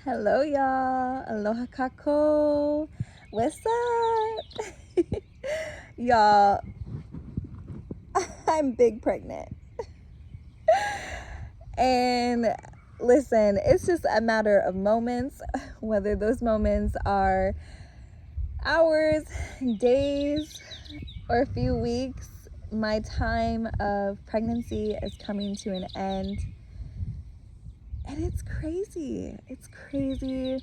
Hello, y'all. Aloha kako. What's up? Y'all, I'm big pregnant. And listen, it's just a matter of moments, whether those moments are hours, days, or a few weeks. My time of pregnancy is coming to an end. And it's crazy. It's crazy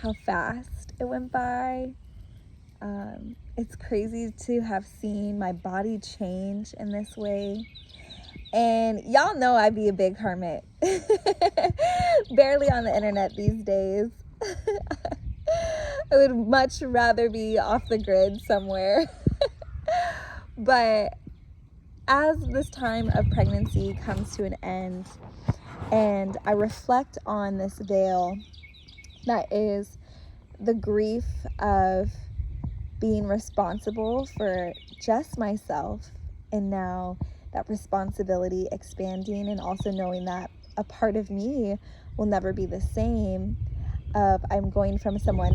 how fast it went by. It's crazy to have seen my body change in this way. And y'all know I be a big hermit. Barely on the internet these days. I would much rather be off the grid somewhere. But as this time of pregnancy comes to an end, and I reflect on this veil that is the grief of being responsible for just myself, and now that responsibility expanding, and also knowing that a part of me will never be the same. I'm going from someone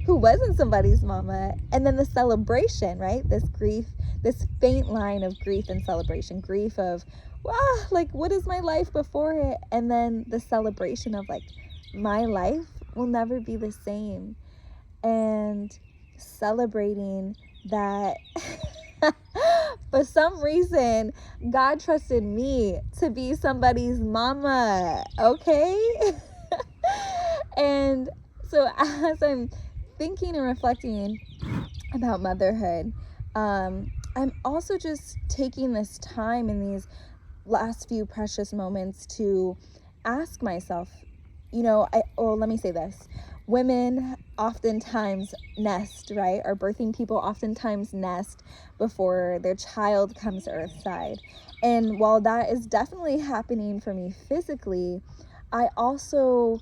who wasn't somebody's mama, and then the celebration, right? This grief, this faint line of grief and celebration. Grief of, wow, like, what is my life before it? And then the celebration of, like, my life will never be the same. And celebrating that for some reason God trusted me to be somebody's mama, okay? And so as I'm thinking and reflecting about motherhood, I'm also just taking this time in these last few precious moments to ask myself, let me say this. Women oftentimes nest, right? Or birthing people oftentimes nest before their child comes to earthside. And while that is definitely happening for me physically, I also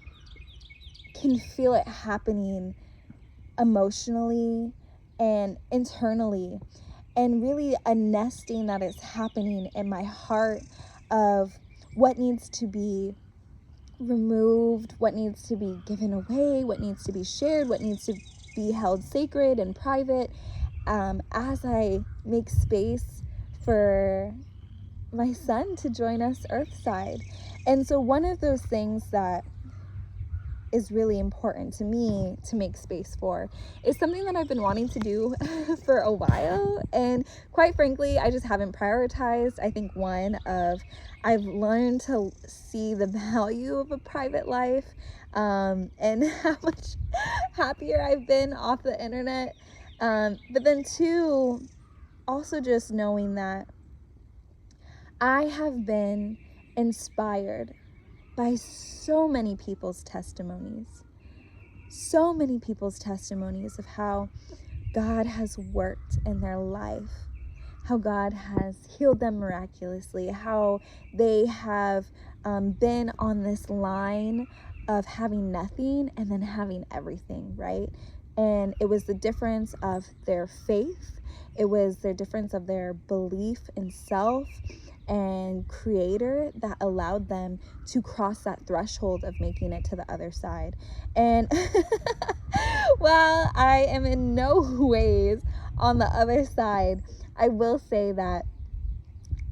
can feel it happening emotionally and internally, and really a nesting that is happening in my heart of what needs to be removed, what needs to be given away, what needs to be shared, what needs to be held sacred and private, as I make space for my son to join us earthside. And so one of those things that is really important to me to make space for is something that I've been wanting to do for a while, and quite frankly I just haven't prioritized. I think I've learned to see the value of a private life, and how much happier I've been off the internet, but then two, also just knowing that I have been inspired by so many people's testimonies of how God has worked in their life, how God has healed them miraculously, how they have been on this line of having nothing and then having everything, right? And it was the difference of their faith, it was their difference of their belief in self and creator that allowed them to cross that threshold of making it to the other side. And while I am in no ways on the other side, I will say that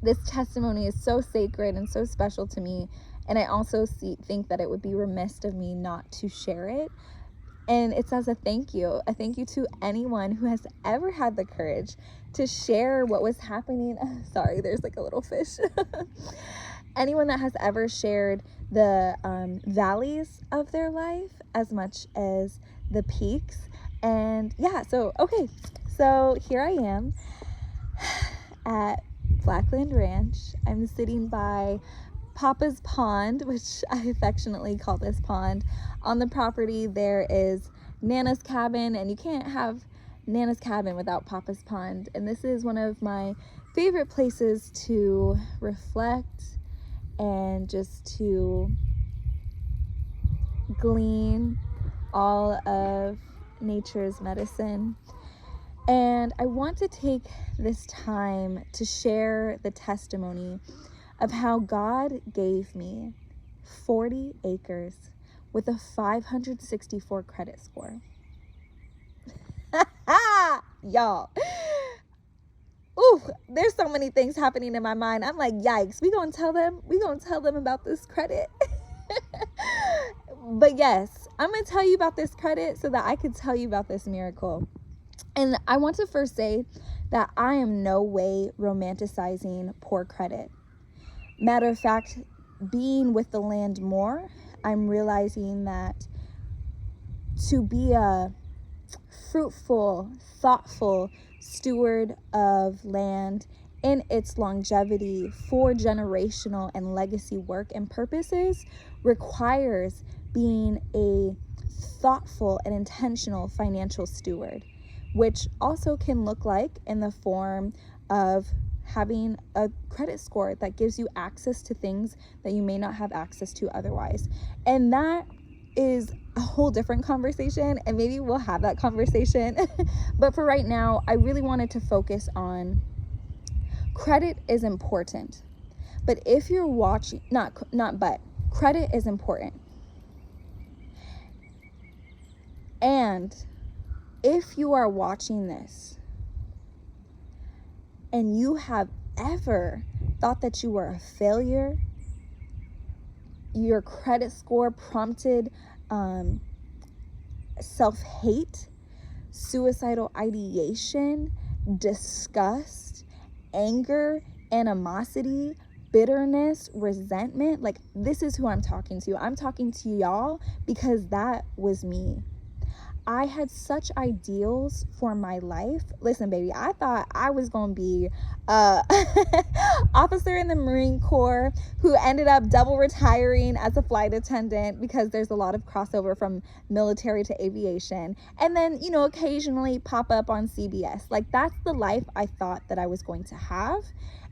this testimony is so sacred and so special to me, and I also think that it would be remiss of me not to share it. And it's as a thank you to anyone who has ever had the courage to share what was happening. Sorry, there's like a little fish. Anyone that has ever shared the valleys of their life as much as the peaks. And yeah, so here I am at Blackland Ranch. I'm sitting by Papa's Pond, which I affectionately call this pond. On the property there is Nana's cabin, and you can't have Nana's cabin without Papa's Pond. And this is one of my favorite places to reflect and just to glean all of nature's medicine. And I want to take this time to share the testimony of how God gave me 40 acres with a 564 credit score. Y'all. Ooh, there's so many things happening in my mind. I'm like, yikes, we gonna tell them about this credit. But yes, I'm gonna tell you about this credit so that I could tell you about this miracle. And I want to first say that I am no way romanticizing poor credit. Matter of fact, being with the land more, I'm realizing that to be a fruitful, thoughtful steward of land in its longevity for generational and legacy work and purposes requires being a thoughtful and intentional financial steward, which also can look like in the form of having a credit score that gives you access to things that you may not have access to otherwise. And that is a whole different conversation, and maybe we'll have that conversation. But for right now, I really wanted to focus on credit is important. But if you're watching, credit is important. And if you are watching this and you have ever thought that you were a failure, your credit score prompted self-hate, suicidal ideation, disgust, anger, animosity, bitterness, resentment, like, this is who I'm talking to. I'm talking to y'all because that was me. I had such ideals for my life. Listen, baby, I thought I was going to be a officer in the Marine Corps who ended up double retiring as a flight attendant because there's a lot of crossover from military to aviation. And then, you know, occasionally pop up on CBS. Like, that's the life I thought that I was going to have.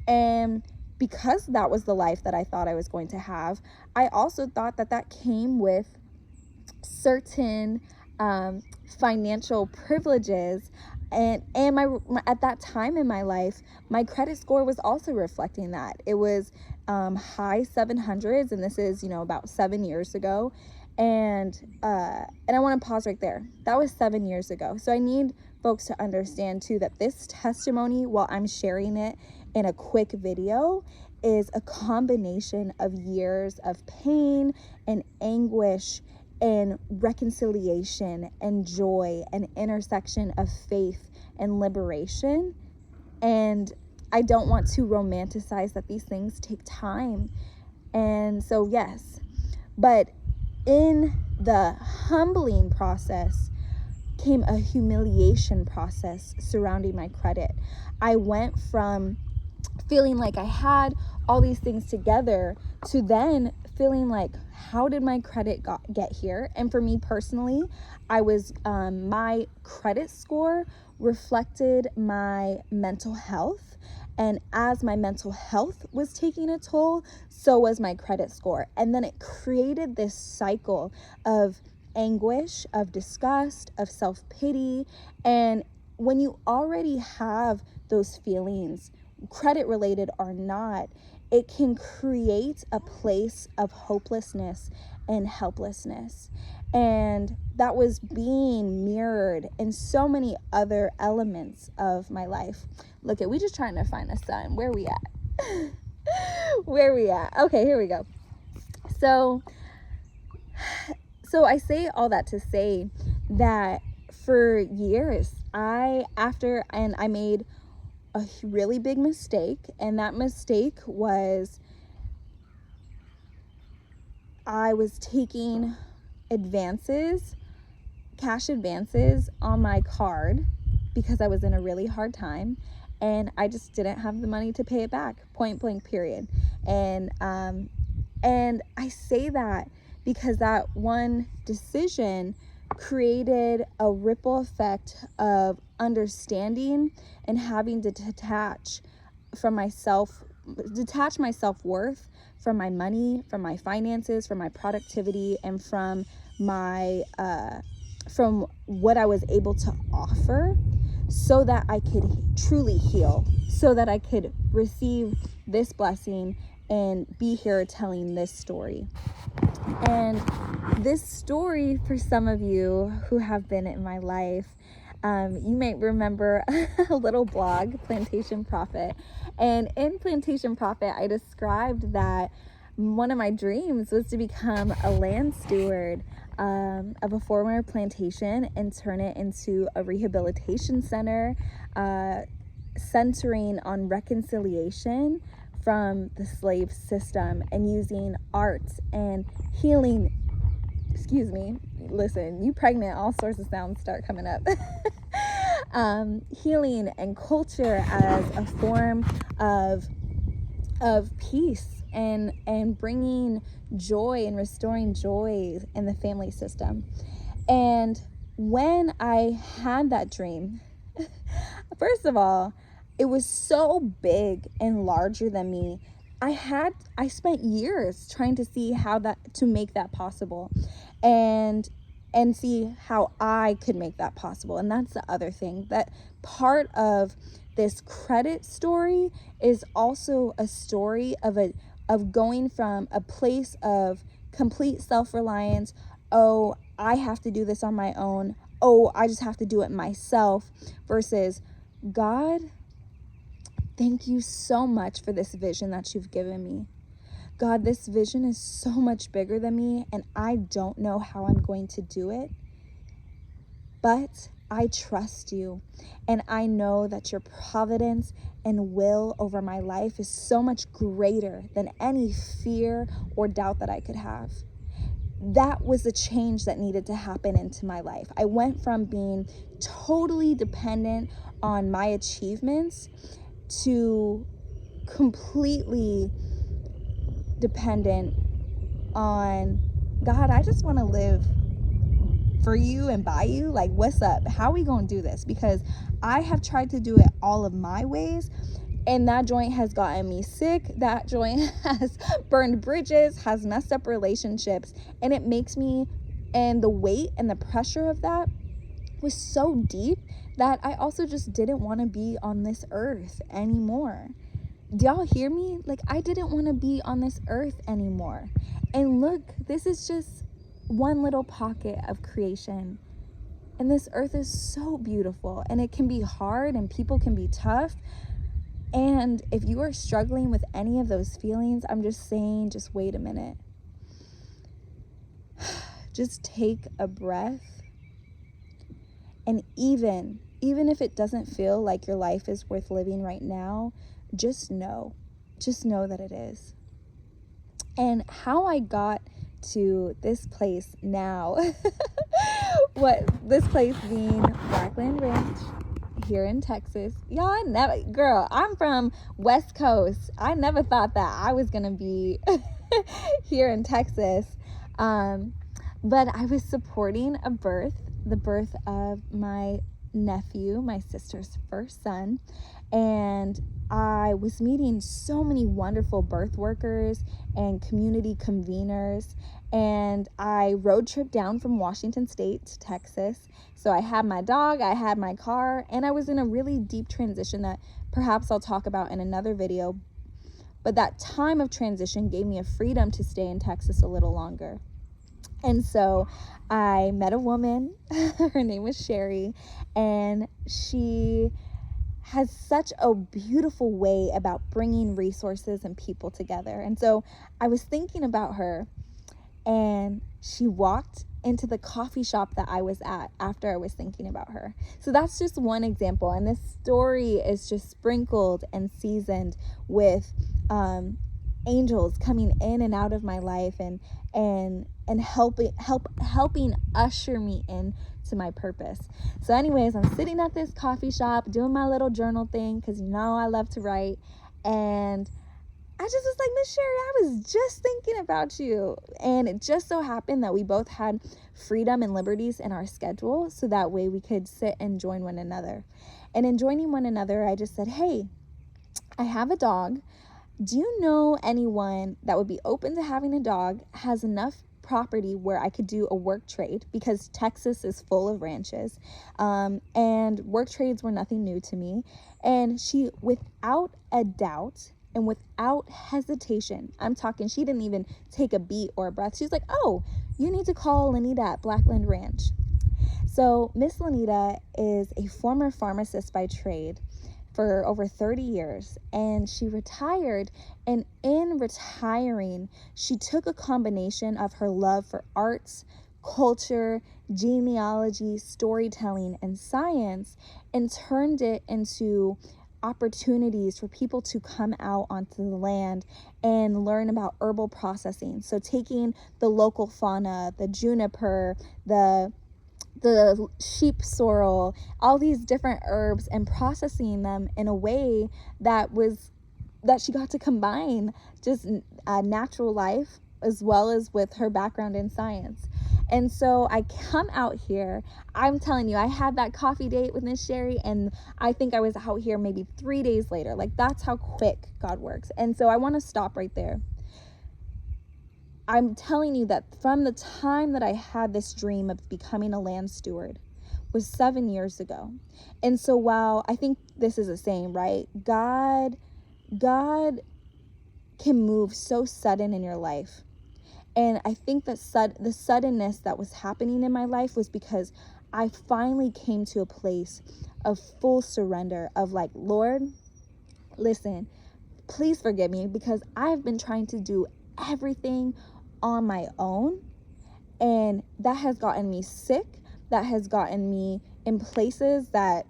And because that was the life that I thought I was going to have, I also thought that that came with certain financial privileges, and my at that time in my life, my credit score was also reflecting that. It was high 700s, and this is, you know, about 7 years ago. And I want to pause right there. That was 7 years ago. So I need folks to understand too that this testimony, while I'm sharing it in a quick video, is a combination of years of pain and anguish and reconciliation and joy and intersection of faith and liberation. And I don't want to romanticize that these things take time. And so, yes, but in the humbling process came a humiliation process surrounding my credit. I went from feeling like I had all these things together to then feeling like, how did my credit get here? And for me personally, I was my credit score reflected my mental health, and as my mental health was taking a toll, so was my credit score. And then it created this cycle of anguish, of disgust, of self-pity. And when you already have those feelings, credit related or not, it can create a place of hopelessness and helplessness. And that was being mirrored in so many other elements of my life. Look, we just trying to find the sun. Where we at? Where we at? Okay, here we go. So I say all that to say that for years, I made a really big mistake, and that mistake was I was taking cash advances on my card because I was in a really hard time, and I just didn't have the money to pay it back, point blank, period. And I say that because that one decision created a ripple effect of understanding and having to detach my self-worth from my money, from my finances, from my productivity, and from my from what I was able to offer, so that I could truly heal, so that I could receive this blessing and be here telling this story. And this story, for some of you who have been in my life, you might remember a little blog, Plantation Profit. And in Plantation Profit, I described that one of my dreams was to become a land steward of a former plantation and turn it into a rehabilitation center, centering on reconciliation from the slave system and using art and healing. Excuse me, listen, you pregnant, all sorts of sounds start coming up. Healing and culture as a form of peace and bringing joy and restoring joy in the family system. And when I had that dream, first of all, it was so big and larger than me. I spent years trying to see to make that possible and see how I could make that possible. And that's the other thing, that part of this credit story is also a story of going from a place of complete self-reliance. Oh, I have to do this on my own. Oh, I just have to do it myself, versus God, thank you so much for this vision that you've given me. God, this vision is so much bigger than me, and I don't know how I'm going to do it, but I trust you, and I know that your providence and will over my life is so much greater than any fear or doubt that I could have. That was the change that needed to happen into my life. I went from being totally dependent on my achievements to completely dependent on God. I just want to live for you and by you. Like, what's up? How are we going to do this? Because I have tried to do it all of my ways, and that joint has gotten me sick. That joint has burned bridges, has messed up relationships, and it makes me, and the weight and the pressure of that was so deep that I also just didn't want to be on this earth anymore. Do y'all hear me? Like, I didn't want to be on this earth anymore. And look, this is just one little pocket of creation. And this earth is so beautiful, and it can be hard, and people can be tough. And if you are struggling with any of those feelings, I'm just saying, just wait a minute. Just take a breath. And even if it doesn't feel like your life is worth living right now, just know that it is. And how I got to this place now, this place being Blackland Ranch here in Texas. Y'all, I'm from West Coast. I never thought that I was gonna be here in Texas. But I was supporting the birth of my nephew, my sister's first son, and I was meeting so many wonderful birth workers and community conveners, and I road tripped down from Washington State to Texas. So I had my dog, I had my car, and I was in a really deep transition that perhaps I'll talk about in another video. But that time of transition gave me a freedom to stay in Texas a little longer. And so I met a woman, her name was Sherri, and she has such a beautiful way about bringing resources and people together. And so I was thinking about her, and she walked into the coffee shop that I was at after I was thinking about her. So that's just one example. And this story is just sprinkled and seasoned with angels coming in and out of my life and helping usher me in to my purpose. So anyways, I'm sitting at this coffee shop doing my little journal thing, because you know I love to write, and I just was like, Miss Sherri, I was just thinking about you. And it just so happened that we both had freedom and liberties in our schedule, so that way we could sit and join one another. And in joining one another, I just said, hey, I have a dog. Do you know anyone that would be open to having a dog, has enough property where I could do a work trade, because Texas is full of ranches, and work trades were nothing new to me. And she, without a doubt, And without hesitation, I'm talking, she didn't even take a beat or a breath. She's like, oh, you need to call Lanita at Blackland Ranch. So Miss Lanita is a former pharmacist by trade for over 30 years, and she retired. And in retiring, she took a combination of her love for arts, culture, genealogy, storytelling, and science, and turned it into opportunities for people to come out onto the land and learn about herbal processing. So taking the local fauna, the juniper, the sheep sorrel, all these different herbs, and processing them in a way that she got to combine just natural life as well as with her background in science. And so I come out here, I'm telling you, I had that coffee date with Miss Sherri, and I think I was out here maybe 3 days later. Like, that's how quick God works. And so I want to stop right there. I'm telling you that from the time that I had this dream of becoming a land steward was 7 years ago. And so while I think this is a saying, right? God can move so sudden in your life. And I think that the suddenness that was happening in my life was because I finally came to a place of full surrender of like, Lord, listen, please forgive me, because I've been trying to do everything on my own, and that has gotten me sick. That has gotten me in places that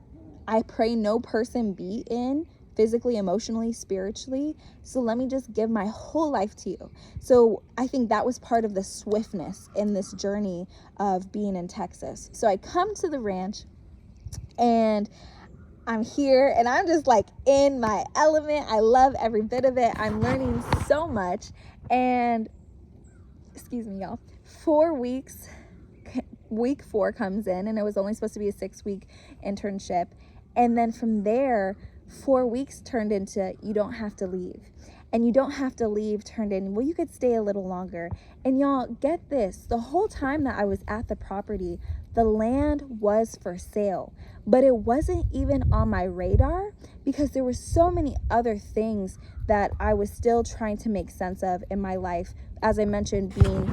I pray no person be in, physically, emotionally, spiritually. So let me just give my whole life to you. So I think that was part of the swiftness in this journey of being in Texas. So I come to the ranch, and I'm here, and I'm just like in my element. I love every bit of it. I'm learning so much. And excuse me, y'all, 4 weeks, week 4 comes in, and it was only supposed to be a 6-week internship. And then from there, 4 weeks turned into, you don't have to leave. And you don't have to leave turned in, well, you could stay a little longer. And y'all, get this, the whole time that I was at the property, the land was for sale, but it wasn't even on my radar because there were so many other things that I was still trying to make sense of in my life. As I mentioned, being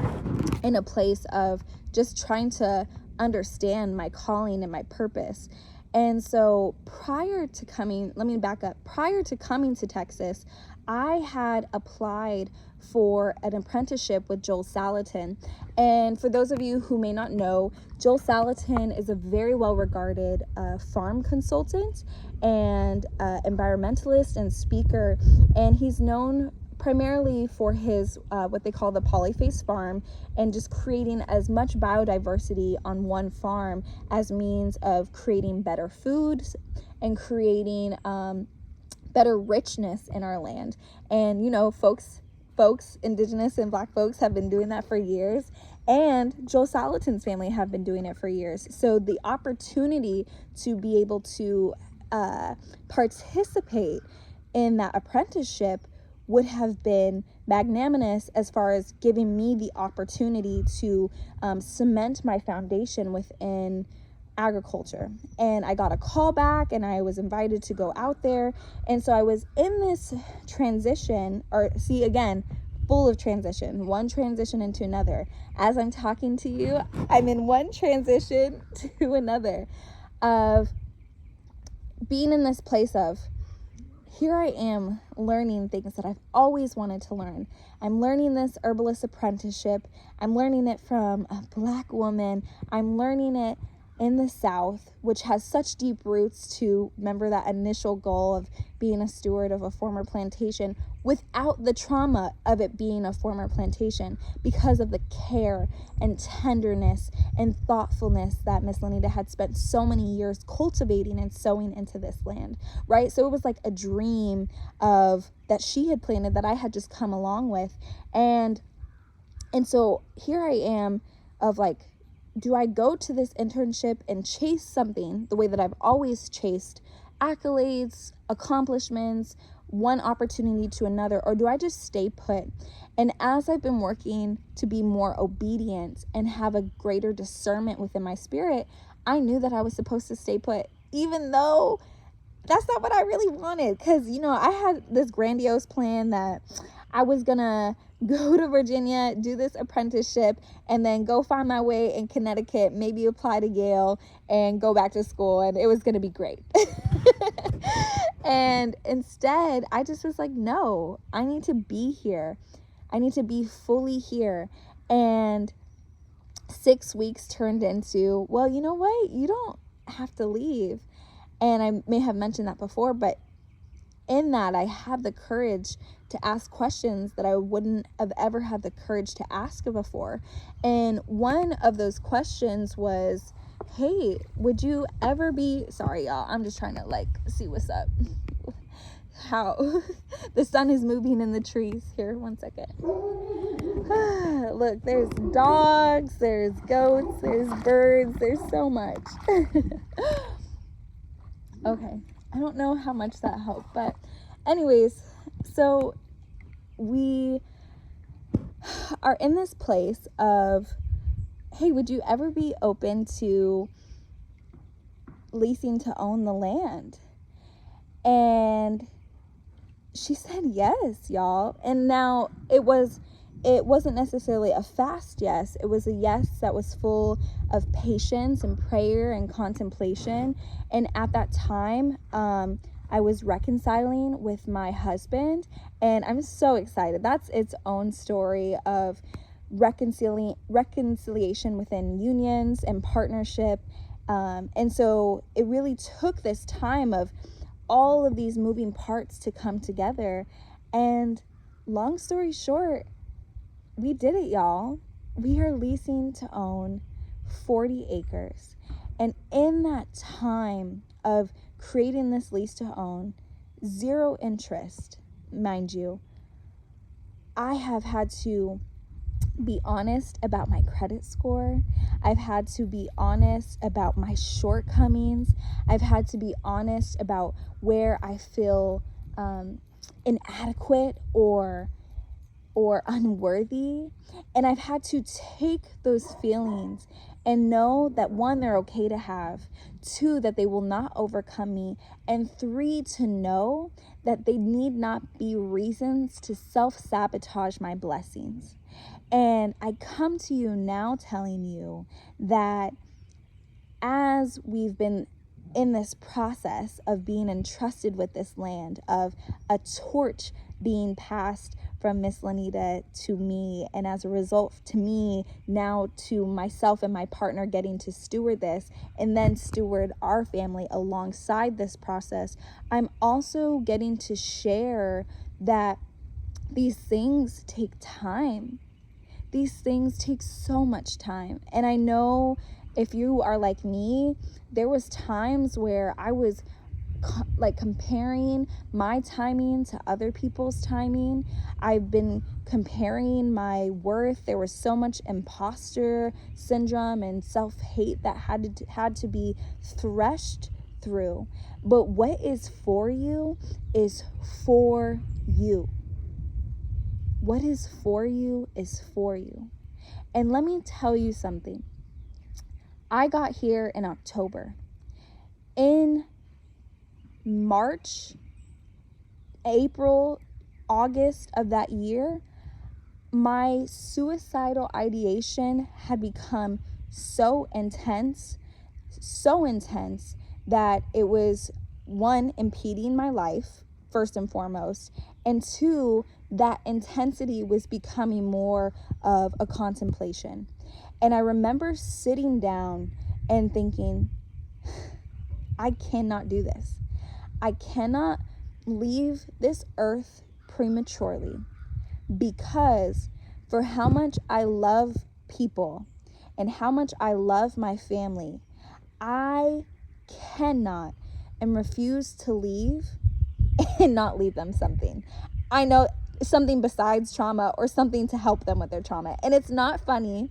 in a place of just trying to understand my calling and my purpose. And so prior to coming to Texas, I had applied for an apprenticeship with Joel Saladin. And for those of you who may not know, Joel Saladin is a very well-regarded farm consultant and environmentalist and speaker. And he's known primarily for his what they call the Polyface farm, and just creating as much biodiversity on one farm as means of creating better foods and creating better richness in our land. And you know, folks, indigenous and black folks have been doing that for years, and Joel Saladin's family have been doing it for years. So the opportunity to be able to participate in that apprenticeship would have been magnanimous as far as giving me the opportunity to cement my foundation within agriculture. And I got a call back, and I was invited to go out there. And so I was in this transition, or see, again, full of transition, one transition into another. As I'm talking to you, I'm in one transition to another of being in this place of, here I am learning things that I've always wanted to learn. I'm learning this herbalist apprenticeship. I'm learning it from a black woman. I'm learning it in the South, which has such deep roots to, remember that initial goal of being a steward of a former plantation, without the trauma of it being a former plantation, because of the care and tenderness and thoughtfulness that Miss Lanita had spent so many years cultivating and sowing into this land, right? So it was like a dream of that she had planted that I had just come along with. And so here I am of like, do I go to this internship and chase something the way that I've always chased accolades, accomplishments, one opportunity to another, or do I just stay put? And as I've been working to be more obedient and have a greater discernment within my spirit, I knew that I was supposed to stay put, even though that's not what I really wanted. Because, you know, I had this grandiose plan that I was going to go to Virginia, do this apprenticeship, and then go find my way in Connecticut, maybe apply to Yale and go back to school, and it was going to be great. And instead, I just was like, no, I need to be here. I need to be fully here. And 6 weeks turned into, well, you know what? You don't have to leave. And I may have mentioned that before, but in that, I had the courage to ask questions that I wouldn't have ever had the courage to ask before. And one of those questions was, hey, would you ever be, sorry y'all, I'm just trying to like see what's up. How the sun is moving in the trees. Here, one second. Look, there's dogs, there's goats, there's birds, there's so much. Okay, I don't know how much that helped, but anyways, so we are in this place of, hey, would you ever be open to leasing to own the land? And she said yes, y'all. And now it wasn't necessarily a fast yes. It was a yes that was full of patience and prayer and contemplation. And at that time, I was reconciling with my husband, and I'm so excited. That's its own story of reconciliation within unions and partnership. And so it really took this time of all of these moving parts to come together. And long story short, we did it, y'all. We are leasing to own 40 acres. And in that time of creating this lease to own, 0 interest, mind you, I have had to be honest about my credit score. I've had to be honest about my shortcomings. I've had to be honest about where I feel inadequate or unworthy. And I've had to take those feelings and know that 1, they're okay to have, 2, that they will not overcome me, and 3, to know that they need not be reasons to self-sabotage my blessings. And I come to you now telling you that as we've been in this process of being entrusted with this land, of a torch being passed from Miss Lanita to me, and as a result to me now to myself and my partner getting to steward this and then steward our family alongside this process, I'm also getting to share that these things take time. These things take so much time. And I know if you are like me, there was times where I was comparing my timing to other people's timing. I've been comparing my worth. There was so much imposter syndrome and self-hate that had to be threshed through. But what is for you is for you. What is for you is for you. And let me tell you something. I got here in October. In March, April, August of that year, my suicidal ideation had become so intense that it was, 1, impeding my life, first and foremost, and 2, that intensity was becoming more of a contemplation. And I remember sitting down and thinking, I cannot do this. I cannot leave this earth prematurely, because for how much I love people and how much I love my family, I cannot and refuse to leave and not leave them something. I know, something besides trauma, or something to help them with their trauma. And it's not funny,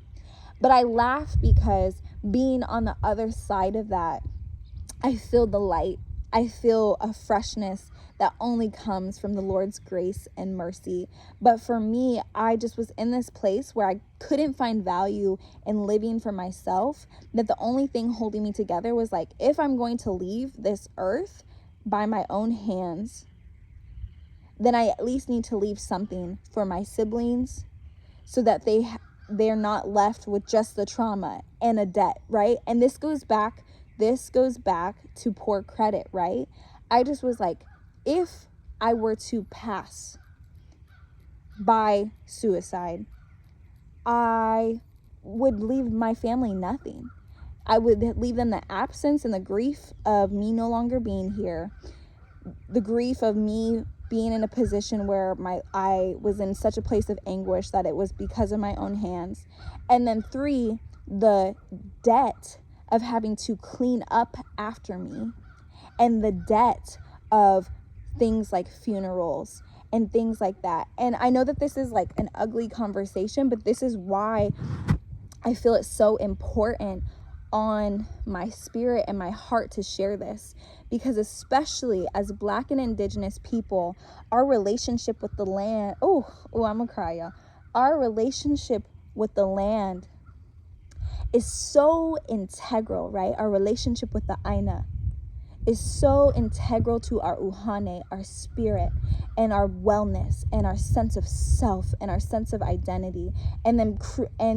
but I laugh because being on the other side of that, I feel the light. I feel a freshness that only comes from the Lord's grace and mercy. But for me, I just was in this place where I couldn't find value in living for myself, that the only thing holding me together was like, if I'm going to leave this earth, by my own hands, then I at least need to leave something for my siblings so that they're not left with just the trauma and a debt, right? And this goes back to poor credit, right? I just was like, if I were to pass by suicide, I would leave my family nothing. I would leave them the absence and the grief of me no longer being here, the grief of me being in a position where I was in such a place of anguish that it was because of my own hands. And then 3, the debt of having to clean up after me, and the debt of things like funerals and things like that. And I know that this is like an ugly conversation, but this is why I feel it's so important on my spirit and my heart to share this, because especially as Black and Indigenous people, our relationship with the land, I'm gonna cry, y'all. Our relationship with the land is so integral, right? Our relationship with the Aina is so integral to our uhane, our spirit, and our wellness, and our sense of self, and our sense of identity. And then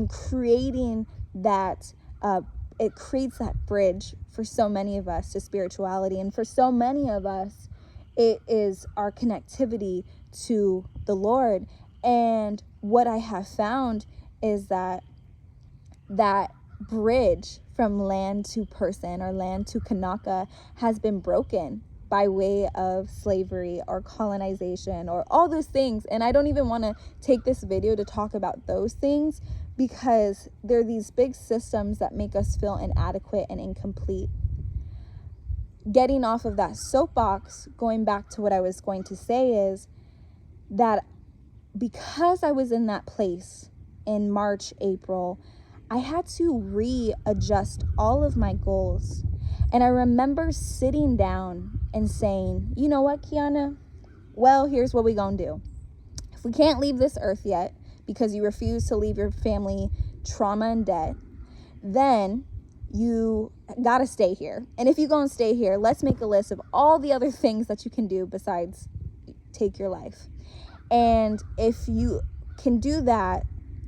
creating that, it creates that bridge for so many of us to spirituality. And for so many of us, it is our connectivity to the Lord. And what I have found is that bridge from land to person, or land to Kanaka, has been broken by way of slavery or colonization or all those things. And I don't even want to take this video to talk about those things, because they're these big systems that make us feel inadequate and incomplete. Getting off of that soapbox, going back to what I was going to say, is that because I was in that place in March, April, I had to readjust all of my goals. And I remember sitting down and saying, you know what, Kiana? Well, here's what we gonna do. If we can't leave this earth yet, because you refuse to leave your family trauma and debt, then you gotta stay here. And if you're gonna stay here, let's make a list of all the other things that you can do besides take your life. And if you can do that,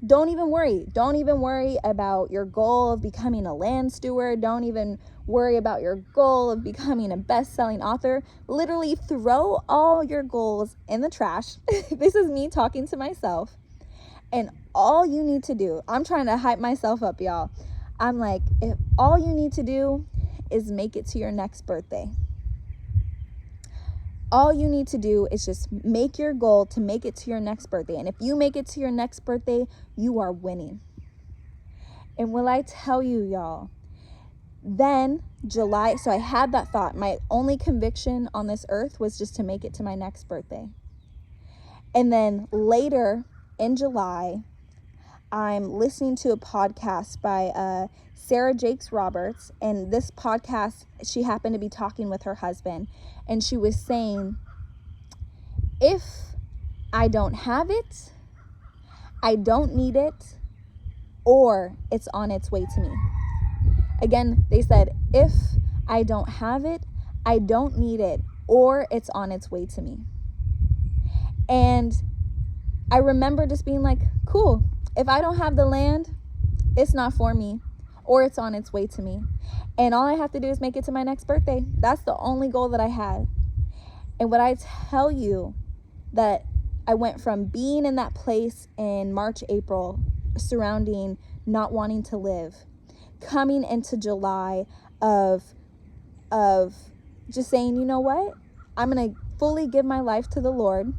don't even worry. Don't even worry about your goal of becoming a land steward. Don't even worry about your goal of becoming a best-selling author. Literally throw all your goals in the trash. This is me talking to myself. And all you need to do, I'm trying to hype myself up, y'all. I'm like, if all you need to do is make it to your next birthday. All you need to do is just make your goal to make it to your next birthday. And if you make it to your next birthday, you are winning. And will I tell you, y'all, then July, so I had that thought. My only conviction on this earth was just to make it to my next birthday. And then later in July, I'm listening to a podcast by Sarah Jakes Roberts. And this podcast, she happened to be talking with her husband. And she was saying, if I don't have it, I don't need it, or it's on its way to me. Again, they said, if I don't have it, I don't need it, or it's on its way to me. And I remember just being like, cool, if I don't have the land, it's not for me, or it's on its way to me. And all I have to do is make it to my next birthday. That's the only goal that I had. And what I tell you, that I went from being in that place in March, April, surrounding not wanting to live, coming into July of just saying, you know what? I'm going to fully give my life to the Lord.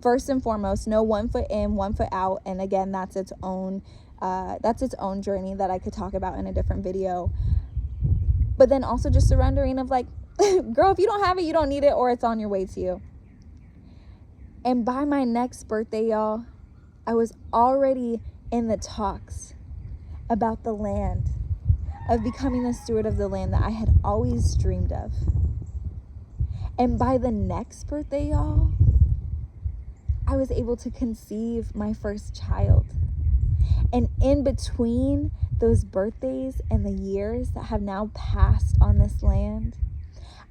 First and foremost, no 1 foot in, 1 foot out. And again, that's its own journey that I could talk about in a different video. But then also just surrendering of like, girl, if you don't have it, you don't need it, or it's on your way to you. And by my next birthday, y'all, I was already in the talks about the land, of becoming the steward of the land that I had always dreamed of. And by the next birthday, y'all, I was able to conceive my first child. And in between those birthdays and the years that have now passed on this land,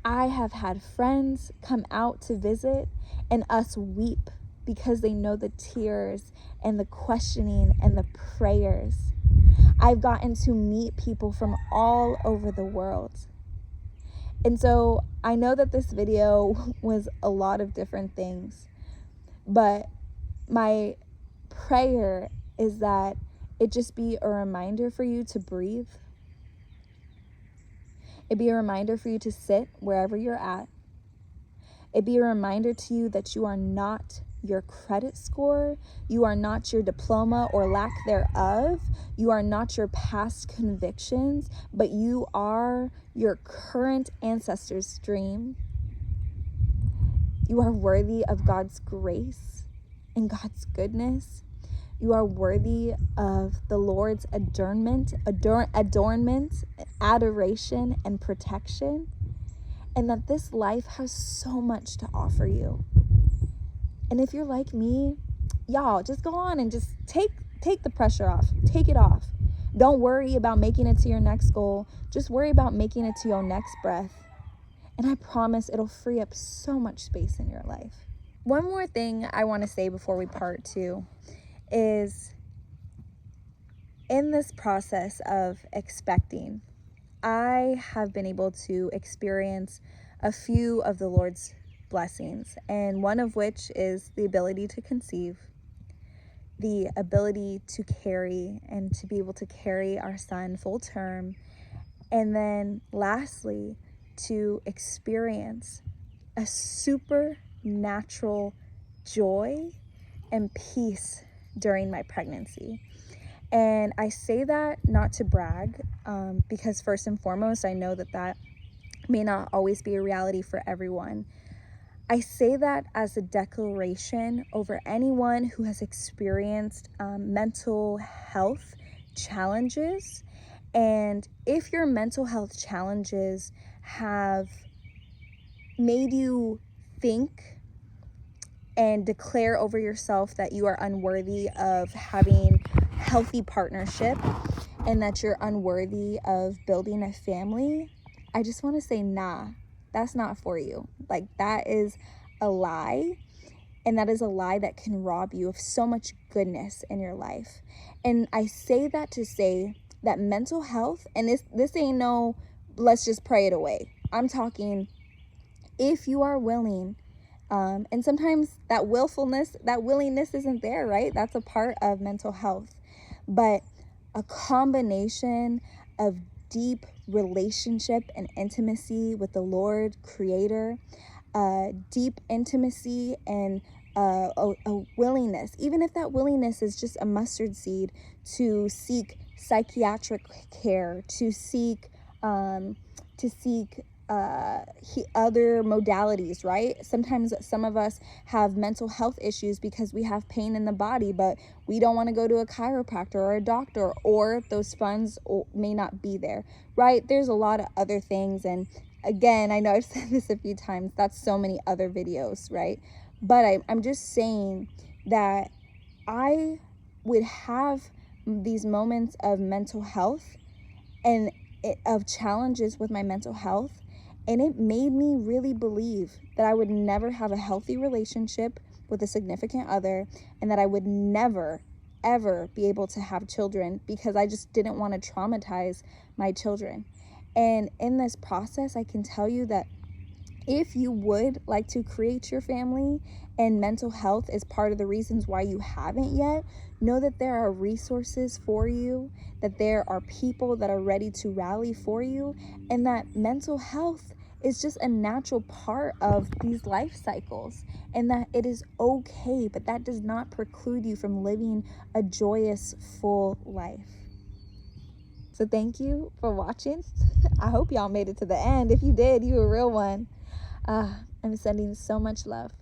I have had friends come out to visit and us weep because they know the tears and the questioning and the prayers. I've gotten to meet people from all over the world. And so I know that this video was a lot of different things, but my prayer is that it just be a reminder for you to breathe. It be a reminder for you to sit wherever you're at. It be a reminder to you that you are not your credit score. You are not your diploma or lack thereof. You are not your past convictions, but you are your current ancestors' dream. You are worthy of God's grace and God's goodness. You are worthy of the Lord's adornment, adoration, and protection. And that this life has so much to offer you. And if you're like me, y'all, just go on and just take the pressure off. Take it off. Don't worry about making it to your next goal. Just worry about making it to your next breath. And I promise it'll free up so much space in your life. One more thing I want to say before we part two is, in this process of expecting, I have been able to experience a few of the Lord's blessings, and one of which is the ability to conceive, the ability to carry and to be able to carry our son full term, and then lastly, to experience a supernatural joy and peace during my pregnancy. And I say that not to brag, because first and foremost, I know that may not always be a reality for everyone. I say that as a declaration over anyone who has experienced mental health challenges. And if your mental health challenges have made you think and declare over yourself that you are unworthy of having healthy partnership and that you're unworthy of building a family, I just want to say, nah, that's not for you. Like, that is a lie, and that is a lie that can rob you of so much goodness in your life. And I say that to say that mental health, and this ain't no let's just pray it away. I'm talking, if you are willing, and sometimes that willingness isn't there, right? That's a part of mental health. But a combination of deep relationship and intimacy with the Lord Creator, deep intimacy and a willingness, even if that willingness is just a mustard seed, to seek psychiatric care, to seek other modalities, right? Sometimes some of us have mental health issues because we have pain in the body, but we don't want to go to a chiropractor or a doctor, or those funds may not be there, right? There's a lot of other things. And again, I know I've said this a few times, that's so many other videos, right? But I'm just saying that I would have these moments of mental health and of challenges with my mental health, and it made me really believe that I would never have a healthy relationship with a significant other, and that I would never, ever be able to have children because I just didn't want to traumatize my children. And in this process, I can tell you that if you would like to create your family and mental health is part of the reasons why you haven't yet, know that there are resources for you, that there are people that are ready to rally for you, and that mental health is just a natural part of these life cycles, and that it is okay, but that does not preclude you from living a joyous, full life. So thank you for watching. I hope y'all made it to the end. If you did, you a real one. I'm sending so much love.